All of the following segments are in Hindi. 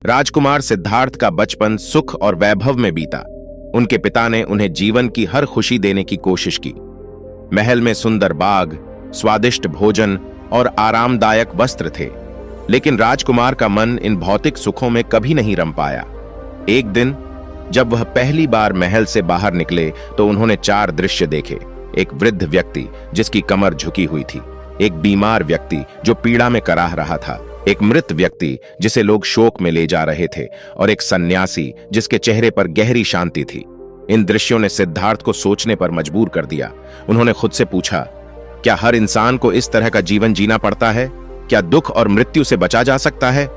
राजकुमार सिद्धार्थ का बचपन सुख और वैभव में बीता। उनके पिता ने उन्हें जीवन की हर खुशी देने की कोशिश की। महल में सुंदर बाग, स्वादिष्ट भोजन और आरामदायक वस्त्र थे, लेकिन राजकुमार का मन इन भौतिक सुखों में कभी नहीं रम पाया। एक दिन जब वह पहली बार महल से बाहर निकले तो उन्होंने 4 दृश्य देखे। एक वृद्ध व्यक्ति जिसकी कमर झुकी हुई थी, एक बीमार व्यक्ति जो पीड़ा में कराह रहा था, एक मृत व्यक्ति जिसे लोग शोक में ले जा रहे थे, और एक सन्यासी जिसके चेहरे पर गहरी शांति थी। इन दृश्यों ने सिद्धार्थ को सोचने पर मजबूर कर दिया। उन्होंने खुद से पूछा, क्या हर इंसान को इस तरह का जीवन जीना पड़ता है? क्या दुख और मृत्यु से बचा जा सकता है?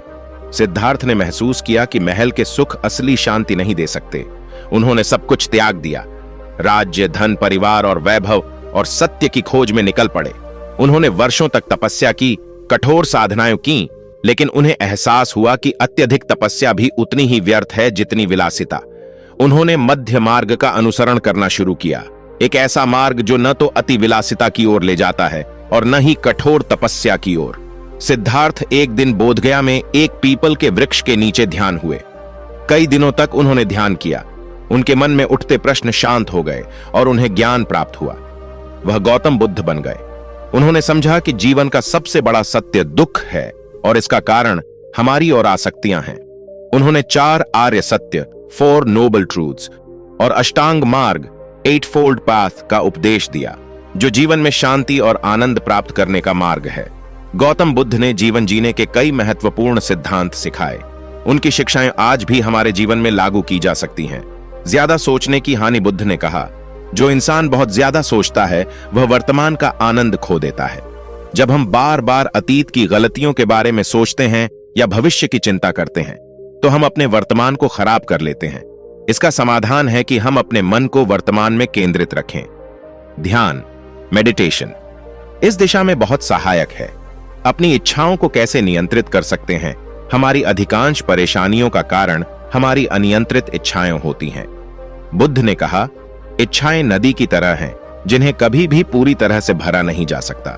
सिद्धार्थ ने महसूस किया कि महल के सुख असली शांति नहीं दे सकते। उन्होंने सब कुछ त्याग दिया, राज्य, धन, परिवार और वैभव, और सत्य की खोज में निकल पड़े। उन्होंने वर्षों तक तपस्या की, कठोर साधनाएं की, लेकिन उन्हें एहसास हुआ कि अत्यधिक तपस्या भी उतनी ही व्यर्थ है जितनी विलासिता। उन्होंने मध्य मार्ग का अनुसरण करना शुरू किया, एक ऐसा मार्ग जो न तो अति विलासिता की ओर ले जाता है और न ही कठोर तपस्या की ओर। सिद्धार्थ एक दिन बोधगया में एक पीपल के वृक्ष के नीचे ध्यान हुए। कई दिनों तक उन्होंने ध्यान किया। उनके मन में उठते प्रश्न शांत हो गए और उन्हें ज्ञान प्राप्त हुआ। वह गौतम बुद्ध बन गए। उन्होंने समझा कि जीवन का सबसे बड़ा सत्य दुख है और इसका कारण हमारी और आसक्तियां हैं। उन्होंने 4 आर्य सत्य, 4 नोबल ट्रूथ्स और अष्टांग मार्ग, 8-fold पाथ का उपदेश दिया, जो जीवन में शांति और आनंद प्राप्त करने का मार्ग है। गौतम बुद्ध ने जीवन जीने के कई महत्वपूर्ण सिद्धांत सिखाए। उनकी शिक्षाएं आज भी हमारे जीवन में लागू की जा सकती हैं। ज्यादा सोचने की हानि। बुद्ध ने कहा, जो इंसान बहुत ज्यादा सोचता है वह वर्तमान का आनंद खो देता है। जब हम बार बार अतीत की गलतियों के बारे में सोचते हैं या भविष्य की चिंता करते हैं तो हम अपने वर्तमान को खराब कर लेते हैं। इसका समाधान है कि हम अपने मन को वर्तमान में केंद्रित रखें। ध्यान, मेडिटेशन इस दिशा में बहुत सहायक है। अपनी इच्छाओं को कैसे नियंत्रित कर सकते हैं? हमारी अधिकांश परेशानियों का कारण हमारी अनियंत्रित इच्छाएं होती हैं। बुद्ध ने कहा, इच्छाएं नदी की तरह हैं जिन्हें कभी भी पूरी तरह से भरा नहीं जा सकता।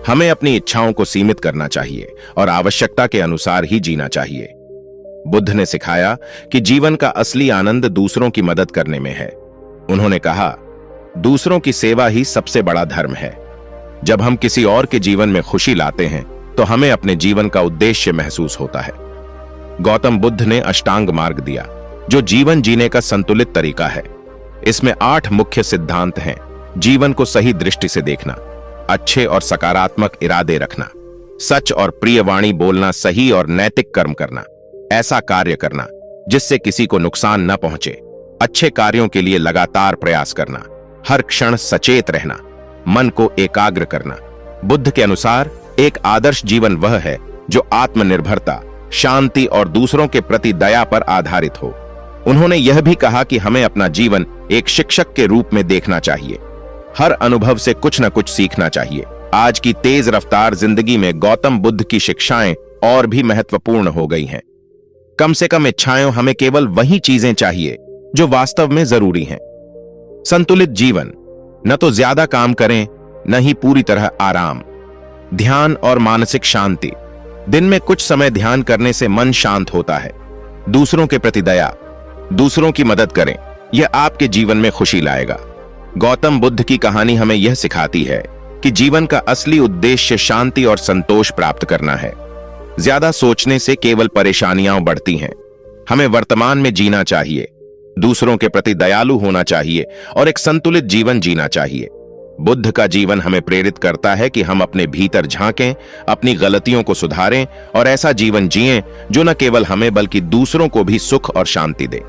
हमें अपनी इच्छाओं को सीमित करना चाहिए और आवश्यकता के अनुसार ही जीना चाहिए। बुद्ध ने सिखाया कि जीवन का असली आनंद दूसरों की मदद करने में है। उन्होंने कहा, दूसरों की सेवा ही सबसे बड़ा धर्म है। जब हम किसी और के जीवन में खुशी लाते हैं तो हमें अपने जीवन का उद्देश्य महसूस होता है। गौतम बुद्ध ने अष्टांग मार्ग दिया, जो जीवन जीने का संतुलित तरीका है। इसमें 8 मुख्य सिद्धांत हैं। जीवन को सही दृष्टि से देखना, अच्छे और सकारात्मक इरादे रखना, सच और प्रिय वाणी बोलना, सही और नैतिक कर्म करना, ऐसा कार्य करना जिससे किसी को नुकसान न पहुंचे, अच्छे कार्यों के लिए लगातार प्रयास करना, हर क्षण सचेत रहना, मन को एकाग्र करना। बुद्ध के अनुसार एक आदर्श जीवन वह है जो आत्मनिर्भरता, शांति और दूसरों के प्रति दया पर आधारित हो। उन्होंने यह भी कहा कि हमें अपना जीवन एक शिक्षक के रूप में देखना चाहिए। हर अनुभव से कुछ न कुछ सीखना चाहिए। आज की तेज रफ्तार जिंदगी में गौतम बुद्ध की शिक्षाएं और भी महत्वपूर्ण हो गई हैं। कम से कम इच्छाएं, हमें केवल वही चीजें चाहिए जो वास्तव में जरूरी हैं। संतुलित जीवन, न तो ज्यादा काम करें न ही पूरी तरह आराम। ध्यान और मानसिक शांति, दिन में कुछ समय ध्यान करने से मन शांत होता है। दूसरों के प्रति दया, दूसरों की मदद करें, यह आपके जीवन में खुशी लाएगा। गौतम बुद्ध की कहानी हमें यह सिखाती है कि जीवन का असली उद्देश्य शांति और संतोष प्राप्त करना है। ज्यादा सोचने से केवल परेशानियां बढ़ती हैं। हमें वर्तमान में जीना चाहिए, दूसरों के प्रति दयालु होना चाहिए और एक संतुलित जीवन जीना चाहिए। बुद्ध का जीवन हमें प्रेरित करता है कि हम अपने भीतर झांकें, अपनी गलतियों को सुधारें और ऐसा जीवन जिएं जो न केवल हमें बल्कि दूसरों को भी सुख और शांति दे।